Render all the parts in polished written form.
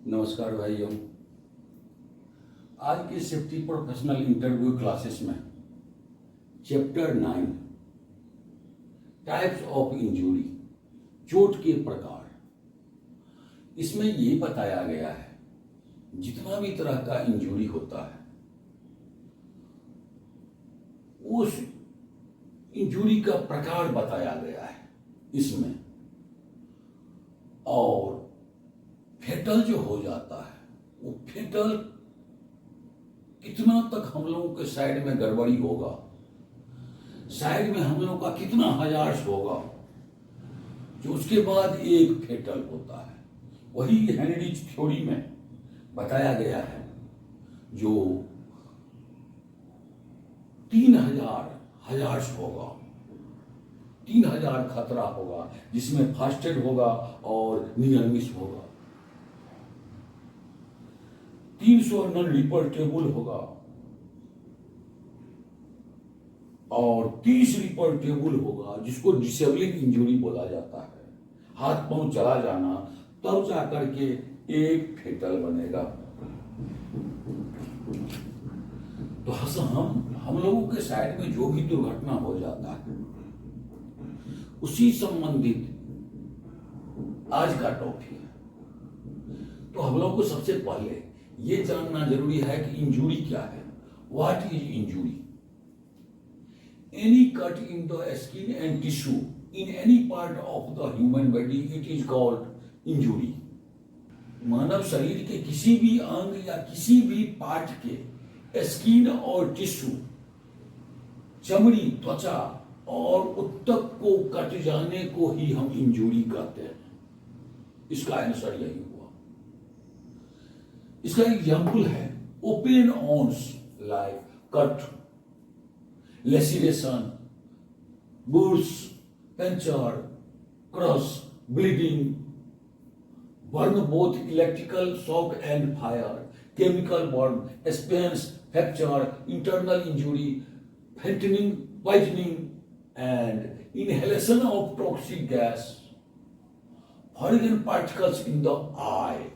नमस्कार भाइयों। आज की सेफ्टी प्रोफेशनल इंटरव्यू क्लासेस में चैप्टर 9 टाइप्स ऑफ इंजरी, चोट के प्रकार, इसमें ये बताया गया है जितना भी तरह का इंजरी होता है उस इंजरी का प्रकार बताया गया है इसमें। और फेटल जो हो जाता है वो फेटल कितना तक हम लोगों के साइड में गड़बड़ी होगा, साइड में हम लोग का कितना हजार्स होगा, जो उसके बाद एक फेटल होता है। वही हेनरी थ्योरी में बताया गया है जो 3000 हजार्स होगा, 3000 खतरा होगा, जिसमें फर्स्ट एड होगा और नियर मिस होगा, 300 नॉन रिपोर्टेबल होगा और 30 रिपोर्टेबल होगा, जिसको डिसेबलिंग इंजरी बोला जाता है। हाथ पांव चला जाना तब जाकर के एक फेटल बनेगा। तो हम लोगों के साइड में जो भी दुर्घटना हो जाता है उसी संबंधित आज का टॉपिक है। तो हम लोगों को सबसे पहले ये जानना जरूरी है कि इंजरी क्या है। What is injury? Any cut in the skin and tissue in any part of the human body, it is called injury. मानव शरीर के किसी भी अंग या किसी भी पार्ट के स्किन और टिश्यू, चमड़ी, त्वचा और उत्तक को कट जाने को ही हम इंजरी कहते हैं। इसका आंसर यही हुआ। इसका एग्जाम्पल है open wounds like cut, laceration, bruise, puncture, crush, bleeding, burn both electrical shock and fire, chemical burn, sprains, fracture, internal injury, fainting, poisoning and inhalation of toxic gas, foreign particles in the eye.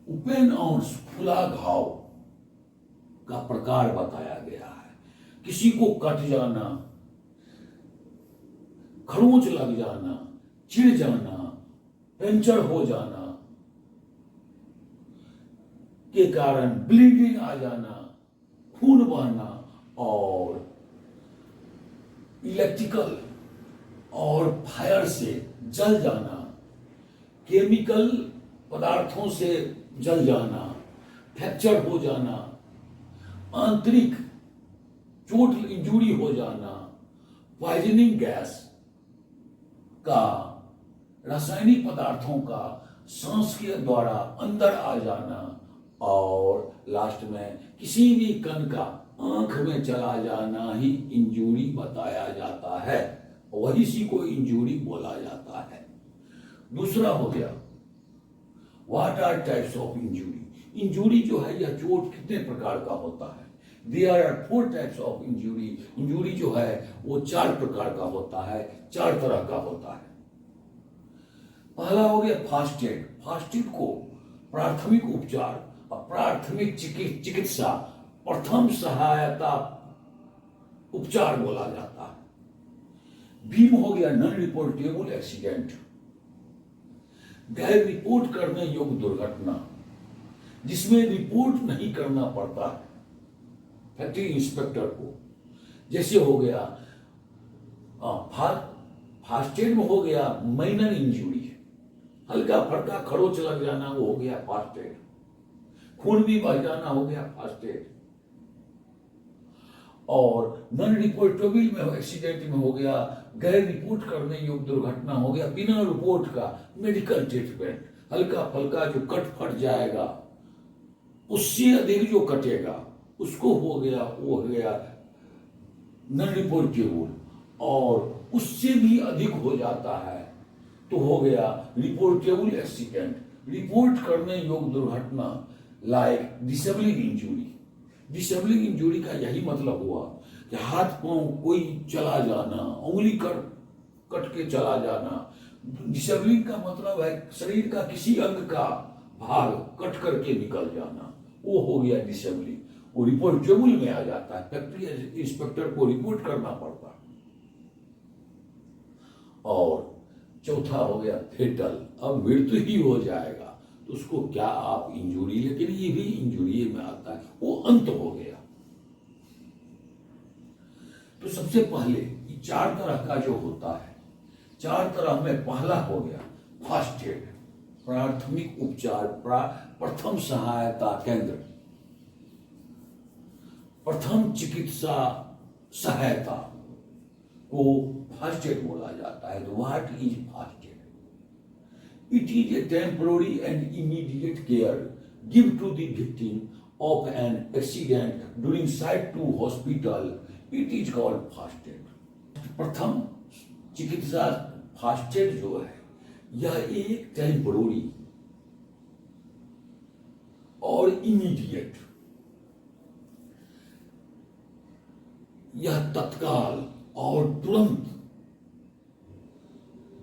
Open wounds खुला घाव का प्रकार बताया गया है। किसी को cut जाना, खरोंच लग जाना, चिढ़ जाना, पंचर हो जाना के कारण ब्लीडिंग आ जाना, खून बहना और इलेक्ट्रिकल और फायर से जल जाना, केमिकल पदार्थों से जल जाना, फ्रैक्चर हो जाना, आंतरिक चोट इंजरी हो जाना, पॉइजनिंग गैस का, रासायनिक पदार्थों का सांस के द्वारा अंदर आ जाना और लास्ट में किसी भी कण का आंख में चला जाना ही इंजरी बताया जाता है। वही सी को इंजरी बोला जाता है। दूसरा हो गया what are types of injury. Injury जो है यह चोट कितने प्रकार का होता है? There are 4 types of injury. Injury जो है वो 4 प्रकार का होता है, 4 तरह का होता है। पहला हो गया फास्ट एड। फास्ट एड को प्राथमिक उपचार और प्राथमिक चिकित्सा, प्रथम सहायता उपचार बोला जाता है। बीम हो गया नॉन रिपोर्टेबल एक्सीडेंट, गैर रिपोर्ट करने योग्य दुर्घटना, जिसमें रिपोर्ट नहीं करना पड़ता है फैक्ट्री इंस्पेक्टर को। जैसे हो गया फास्ट एड में हो गया माइनर इंजरी, हल्का फड़का खरोच लग जाना, वो हो गया फास्ट एड। खून भी बह जाना हो गया फास्ट एड। और नॉन रिपोर्टेबल में एक्सीडेंट में हो गया गैर रिपोर्ट करने योग्य दुर्घटना, हो गया बिना रिपोर्ट का मेडिकल ट्रीटमेंट। हल्का फल्का जो कट फट जाएगा, उससे अधिक जो कटेगा उसको हो गया, वो हो गया नॉन रिपोर्टेबल। और उससे भी अधिक हो जाता है तो हो गया रिपोर्टेबल एक्सीडेंट, रिपोर्ट करने योग्य दुर्घटना like disabling injury. Disabling injury का यही मतलब हुआ कि हाथ पांव कोई चला जाना, उंगली कट के चला जाना। डिसेबलिंग का मतलब है शरीर का किसी अंग का भाग कट करके निकल जाना, वो हो गया डिसेबलिंग। वो रिपोर्टेबल में आ जाता है, फैक्ट्री इंस्पेक्टर को रिपोर्ट करना पड़ता है। और चौथा हो गया फेटल, अब मृत्यु ही हो जाएगा तो उसको क्या आप इंजूरी, लेकिन ये भी इंजूरी में आता है, वो अंत हो गया। तो सबसे पहले ये 4 तरह का जो होता है, 4 तरह में पहला हो गया फर्स्ट एड, प्राथमिक उपचार, प्रथम सहायता केंद्र, प्रथम चिकित्सा सहायता को फर्स्ट एड बोला जाता है। तो what is first aid? It is a temporary and immediate care give to the victim of an accident during site to hospital, it is called first aid. प्रथम चिकित्सा फर्स्ट एड जो है यह एक टेम्पोररी और इमीडिएट, यह तत्काल और तुरंत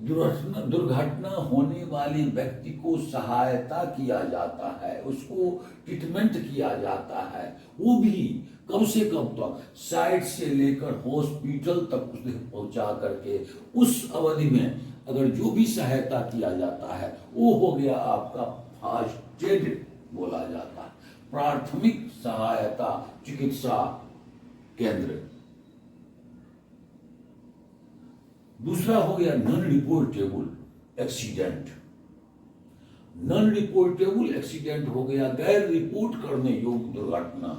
दुर्घटना होने वाले व्यक्ति को सहायता किया जाता है, उसको ट्रीटमेंट किया जाता है, वो भी कम से कम तक साइट से लेकर हॉस्पिटल तक उसे पहुंचा करके उस अवधि में अगर जो भी सहायता किया जाता है वो हो गया आपका फर्स्ट एड बोला जाता है, प्राथमिक सहायता चिकित्सा केंद्र। दूसरा हो गया non reportable accident. Non reportable accident हो गया गैर रिपोर्ट करने योग्य दुर्घटना।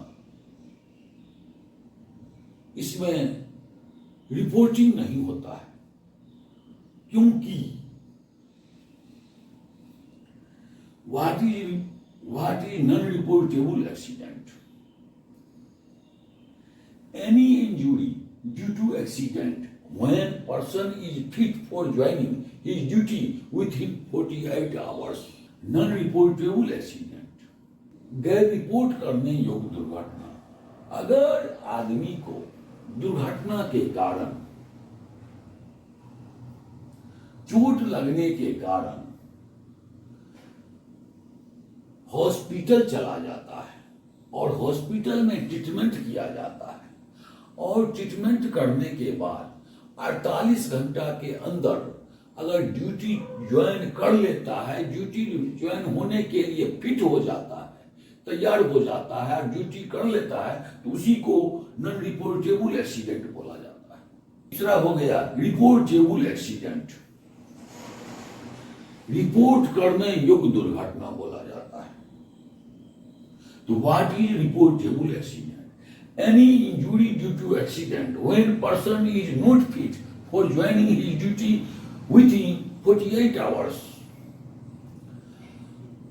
इसमें रिपोर्टिंग नहीं होता है, क्योंकि what is non reportable accident? Any injury due to accident when person is fit for joining his duty within 48 hours, non-reportable accident, गैर रिपोर्ट करने योग्य दुर्घटना। अगर आदमी को दुर्घटना के कारण, चोट लगने के कारण हॉस्पिटल चला जाता है और हॉस्पिटल में ट्रीटमेंट किया जाता है, और ट्रीटमेंट करने के बाद 48 घंटा के अंदर अगर ड्यूटी ज्वाइन कर लेता है, ड्यूटी ज्वाइन होने के लिए फिट हो जाता है, तैयार हो जाता है, ड्यूटी कर लेता है, तो उसी को नॉन रिपोर्टेबल एक्सीडेंट बोला जाता है। तीसरा हो गया रिपोर्टेबल एक्सीडेंट, रिपोर्ट करने योग्य दुर्घटना बोला जाता है। तो what is reportable accident? Any injury due to accident when person is not fit for joining his duty within 48 hours.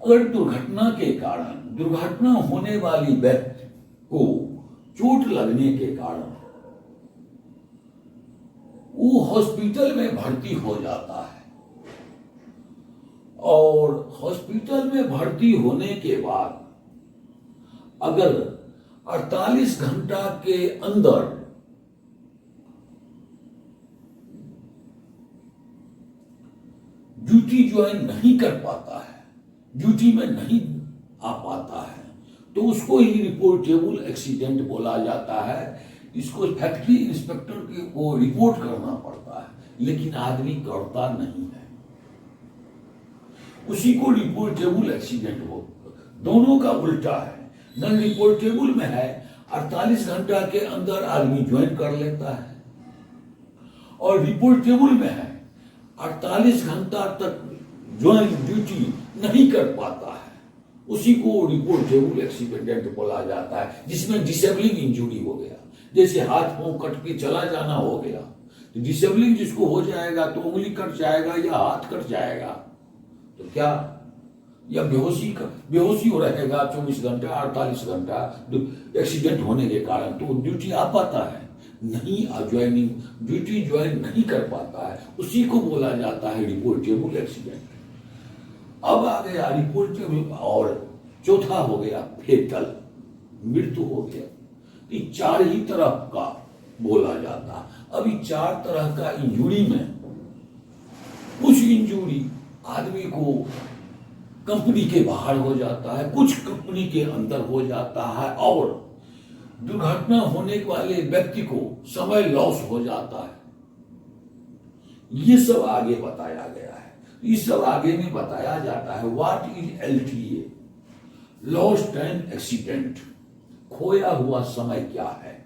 अगर दुर्घटना के कारण, दुर्घटना होने वाली व्यक्ति को चोट लगने के कारण वो हॉस्पिटल में भर्ती हो जाता है, और हॉस्पिटल में भर्ती होने के बाद अगर 48 घंटा के अंदर ड्यूटी ज्वाइन नहीं कर पाता है, ड्यूटी में नहीं आ पाता है, तो उसको ही रिपोर्टेबल एक्सीडेंट बोला जाता है। इसको फैक्ट्री इंस्पेक्टर को रिपोर्ट करना पड़ता है, लेकिन आदमी करता नहीं है, उसी को रिपोर्टेबल एक्सीडेंट हो। दोनों का उल्टा है। नॉन रिपोर्टेबल में है 48 घंटा के अंदर आदमी ज्वाइन कर लेता है, और रिपोर्टेबल में है 48 घंटा तक ज्वाइन ड्यूटी नहीं कर पाता है, उसी को रिपोर्टेबल एक्सीडेंट बोला जाता है, जिसमें डिसेबलिंग इंजरी हो गया, जैसे हाथ पांव कट के चला जाना हो गया, तो डिसेबलिंग जिसको हो जाएगा तो उंगली कट जाएगा या हाथ कट जाएगा, तो क्या या बेहोशी हो रहेगा 24 घंटा 48 घंटा एक्सीडेंट होने के कारण, तो ड्यूटी आ पाता है नहीं, ज्वाइनिंग ड्यूटी ज्वाइन नहीं कर पाता है, उसी को बोला जाता है रिपोर्टेबल एक्सीडेंट। अब आ गया रिपोर्टेबल, और चौथा हो गया फेटल, मृत्यु हो गया। ये 4 ही तरह का बोला जाता है। अब ये 4 तरह का इंजरी में कुछ इंजरी आदमी को कंपनी के बाहर हो जाता है, कुछ कंपनी के अंदर हो जाता है, और दुर्घटना होने वाले व्यक्ति को समय लॉस हो जाता है। ये सब आगे बताया गया है। इस सब आगे में बताया जाता है what is LTA, lost time accident, खोया हुआ समय क्या है।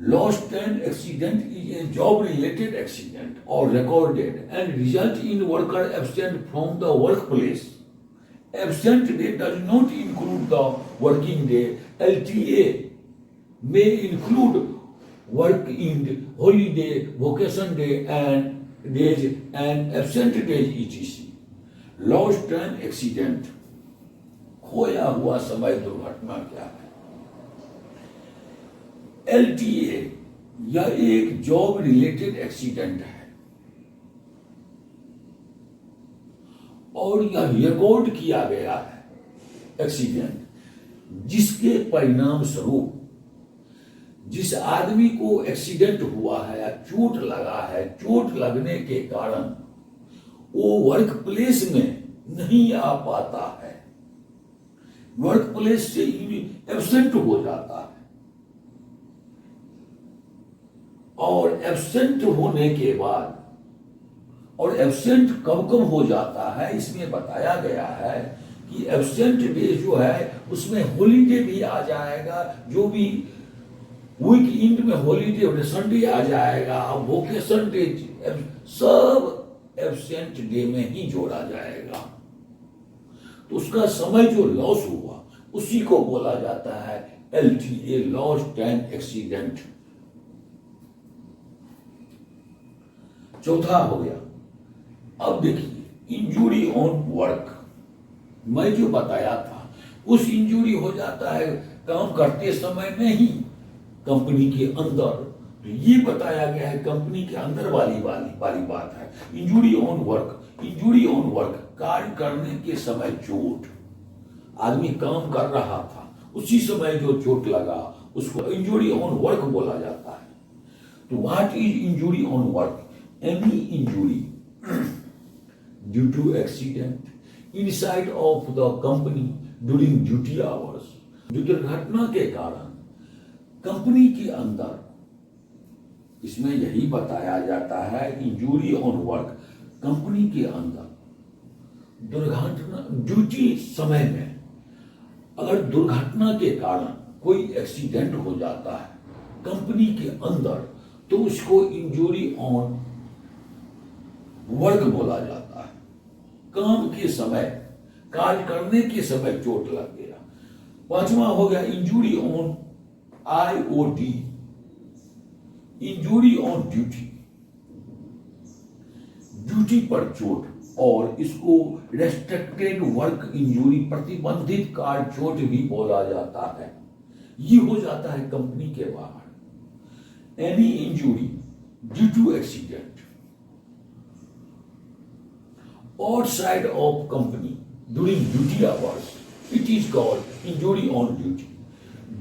Lost time accident is a job related accident और recorded and result in worker absent from the work place. Absent day does not include the working day. LTA may include working holiday, vacation day, and days and absent days etc. Lost time accident, खोया हुआ समय दुर्घटना क्या है। LTA यह एक job related accident है और यह रिकॉर्ड किया गया है एक्सीडेंट, जिसके परिणाम स्वरूप जिस आदमी को एक्सीडेंट हुआ है या चोट लगा है, चोट लगने के कारण वो वर्क प्लेस में नहीं आ पाता है, वर्क प्लेस से एब्सेंट हो जाता है। और एब्सेंट होने के बाद, और एब्सेंट कब कब हो जाता है इसमें बताया गया है कि एब्सेंट डे जो है उसमें हॉलीडे भी आ जाएगा, जो भी वीक एंड में हॉलीडे संडे आ जाएगा, वोकेशन डे, सब एब्सेंट डे में ही जोड़ा जाएगा। तो उसका समय जो लॉस हुआ उसी को बोला जाता है एलटीए, लॉस्ट टाइम एक्सीडेंट। चौथा हो गया। अब देखिए इंजुरी ऑन वर्क, मैं जो बताया था उस इंजुरी हो जाता है काम करते समय में ही कंपनी के अंदर। तो ये बताया गया है कंपनी के अंदर वाली बात है। Injury on work, injury on work कार्य करने के समय चोट, आदमी काम कर रहा था उसी समय जो चोट लगा उसको इंजुरी ऑन वर्क बोला जाता है। तो what is injury on work? Any injury due to accident inside of the company during duty hours, दुर्घटना के कारण कंपनी के अंदर, इसमें यही बताया जाता है इंजुरी ऑन वर्क, कंपनी के अंदर दुर्घटना ड्यूटी समय में अगर दुर्घटना के कारण कोई एक्सीडेंट हो जाता है कंपनी के अंदर तो उसको इंजुरी ऑन वर्क बोला जाता है। काम के समय, कार्य करने के समय चोट लग गया। पांचवा हो गया injury on IOD, injury on duty, duty पर चोट, और इसको रेस्ट्रिक्टेड वर्क इंजुरी, प्रतिबंधित कार्य चोट भी बोला जाता है। ये हो जाता है कंपनी के बाहर। Any injury due to accident outside of company during duty hours, it is called injury on duty.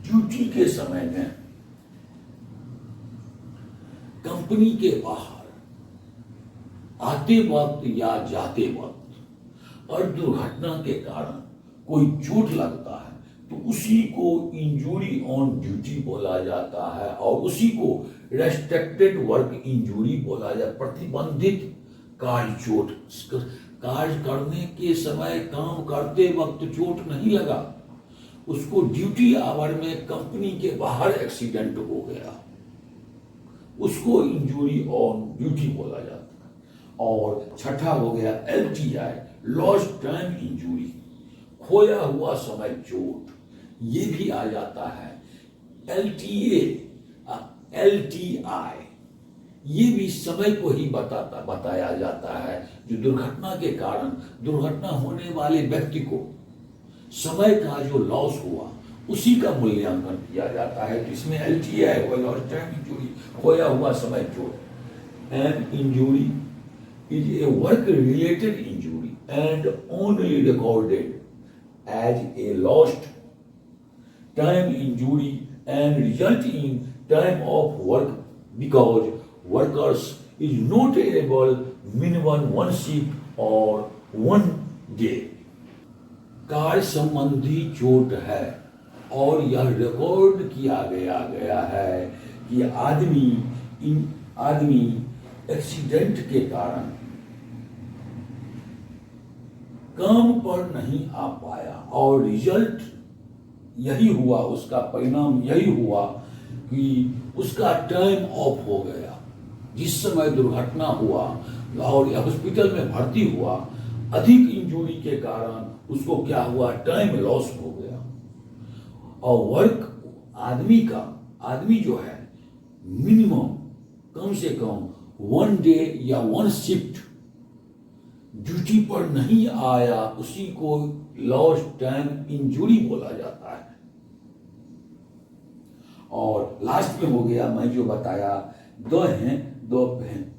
Duty के समय में कंपनी के बाहर आते वक्त या जाते वक्त और दुर्घटना के कारण कोई चोट लगता है तो उसी को इंजुरी ऑन ड्यूटी बोला जाता है, और उसी को रेस्ट्रिक्टेड वर्क इंजुरी बोला जाता है। प्रतिबंधित कार्य चोट, कार्य करने के समय काम करते वक्त चोट नहीं लगा, उसको ड्यूटी आवर में कंपनी के बाहर एक्सीडेंट हो गया, उसको इंजुरी ऑन ड्यूटी बोला जाता है। और छठा हो गया एलटीआई, लॉस्ट टाइम इंजुरी, खोया हुआ समय चोट, ये भी आ जाता है। एलटीए, एलटीआई, ये भी समय को ही बताया जाता है, जो दुर्घटना के कारण दुर्घटना होने वाले व्यक्ति को समय का जो लॉस हुआ उसी का मूल्यांकन किया जाता है। तो इसमें एलटीआई हुआ, लॉस्ट टाइम इंजुरी, खोया हुआ समय चोट। An injury is a work related injury and only recorded as a lost time injury and result in time of work because workers is not able minimum one shift or 1 day. Car संबंधी चोट है और यह record किया गया है कि आदमी एक्सीडेंट के कारण काम पर नहीं आ पाया और रिजल्ट यही हुआ, उसका परिणाम यही हुआ कि उसका टाइम ऑफ हो गया। जिस समय दुर्घटना हुआ और हॉस्पिटल में भर्ती हुआ, अधिक इंजरी के कारण उसको क्या हुआ, टाइम लॉस हो गया। और वर्क आदमी जो है मिनिमम कम से कम 1 डे या 1 शिफ्ट ड्यूटी पर नहीं आया, उसी को लॉस्ट टाइम इंजरी बोला जाता है। और लास्ट में हो गया, मैं जो बताया, दो हैं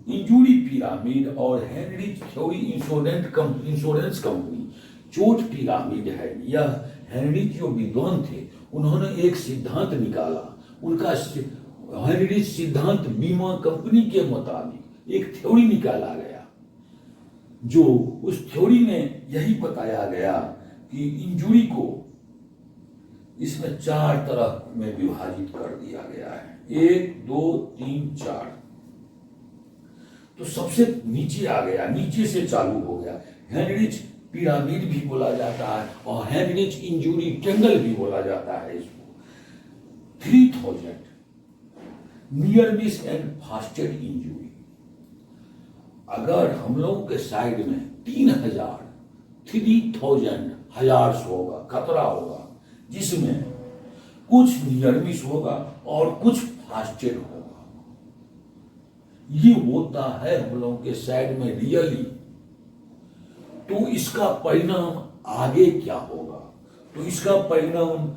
इंजरी पिरामिड और हेनरिच थ्योरी इंश्योरेंस कंपनी चोट पिरामिड है। यह हेनरिच जो विद्वान थे, उन्होंने एक सिद्धांत निकाला। उनका हेनरिच सिद्धांत बीमा कंपनी के मुताबिक एक थ्योरी निकाला गया, जो उस थ्योरी में यही बताया गया कि इंजरी को इसमें 4 तरह में विभाजित कर दिया गया है, 1 2 3 4। तो सबसे नीचे आ गया, नीचे से चालू हो गया। हेनरिच पिरामिड भी बोला जाता है और हेनरिच इंजरी ट्रेंगल भी बोला जाता है इसको। 3000 near miss and first aid injury. अगर हम लोगों के साइड में 3000 हजार्स होगा, खतरा होगा, जिसमें कुछ नियर मिस होगा और कुछ फास्टेड होगा। ये होता है हम लोगों के साइड में रियली। तो इसका परिणाम आगे क्या होगा? तो इसका परिणाम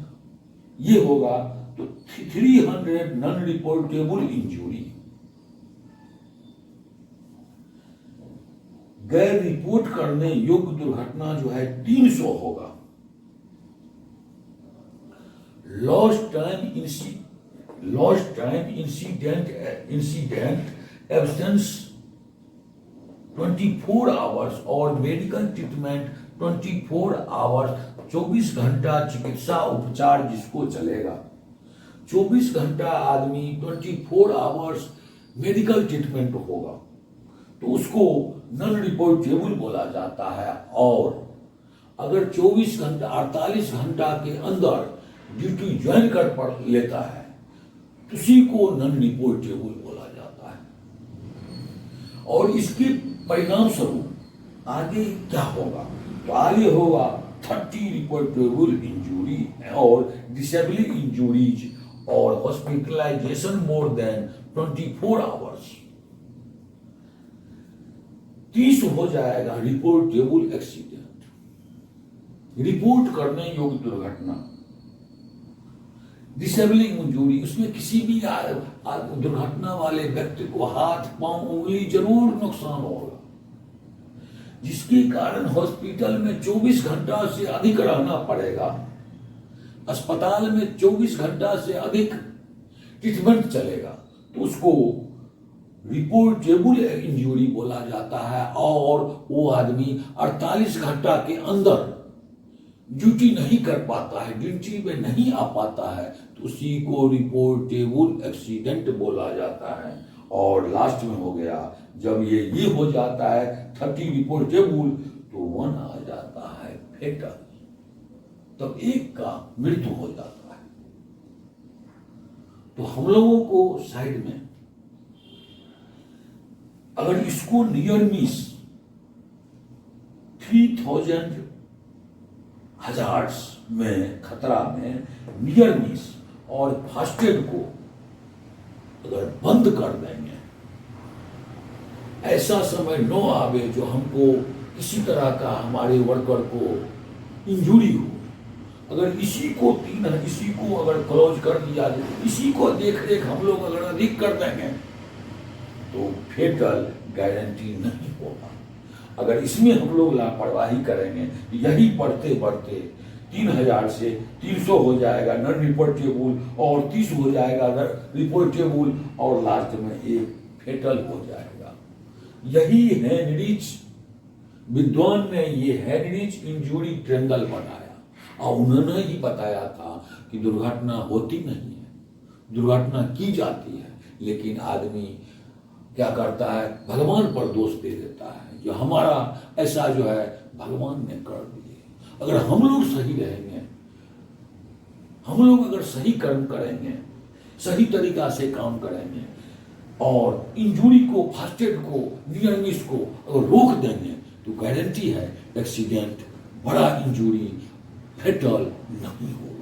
ये होगा, तो 300 नॉन रिपोर्टेबल इंजरी, गैर रिपोर्ट करने योग्य दुर्घटना जो है 300 होगा। Lost time incident absence 24 hours और मेडिकल ट्रीटमेंट 24 आवर्स, 24 घंटा चिकित्सा उपचार जिसको चलेगा, 24 घंटा आदमी 24 आवर्स मेडिकल ट्रीटमेंट होगा, तो उसको नॉन रिपोर्टेबल बोला जाता है। और अगर 24 घंटा 48 घंटा के अंदर ड्यूटी ज्वाइन कर पड़ लेता है, तो उसी को नॉन रिपोर्टेबल बोला जाता है। और इसके परिणाम स्वरूप आगे क्या होगा? तो आगे होगा 30 रिपोर्टेबल इंजरी और डिसेबलिंग इंजरीज और हॉस्पिटलाइजेशन मोर देन 24 आवर्स। 30 हो जाएगा रिपोर्टेबल एक्सीडेंट, रिपोर्ट करने योग्य दुर्घटना। डिसेबलिंग इंजरी, उसमें किसी भी दुर्घटना वाले व्यक्ति को हाथ, पांव, उंगली जरूर नुकसान होगा, जिसके कारण हॉस्पिटल में 24 घंटा से अधिक रहना पड़ेगा। अस्पताल में 24 घंटा से अधिक ट्रीटमेंट चलेगा, तो उसको रिपोर्टेबल इंजरी बोला जाता है। और वो आदमी 48 घंटा के अंदर ड्यूटी नहीं कर पाता है, ड्यूटी में नहीं आ पाता है, तो उसी को रिपोर्टेबल एक्सीडेंट बोला जाता है। और लास्ट में हो गया, जब ये हो जाता है 30 रिपोर्टेबल, तो 1 आ जाता है फेटल, तब एक का मृत्यु हो जाता है। तो हम लोगों को साइड में अगर इसको नियर मिस 3000 हजार्स में खतरा में नियर मिस और फास्टेड को अगर बंद कर देंगे, ऐसा समय न आवे जो हमको किसी तरह का हमारे वर्कर को इंजरी हो। अगर इसी को अगर क्लोज कर दिया जाए, इसी को देख रेख हम लोग अगर अधिक कर देंगे, तो फेटल गारंटी नहीं होगा। अगर इसमें हम लोग लापरवाही करेंगे, यही बढ़ते बढ़ते 3000 से 300 हो जाएगा नॉन रिपोर्टेबल, और 30 हो जाएगा रिपोर्टेबल, और लास्ट में एक फेटल हो जाएगा। यही हेनरिच विद्वान ने ये हेनरिच इंजूरी ट्रेंगल बनाया और उन्होंने ही बताया था कि दुर्घटना होती नहीं है, दुर्घटना की जाती है, लेकिन आदमी क्या करता है, भगवान पर दोष दे देता है, जो हमारा ऐसा जो है भगवान ने कर दिए। अगर हम लोग सही रहेंगे, हम लोग अगर सही कर्म करेंगे, सही तरीका से काम करेंगे और इंजूरी को, फर्स्ट एड को, नियर मिस को अगर रोक देंगे तो गारंटी है एक्सीडेंट, बड़ा इंजूरी, फेटल नहीं होगा।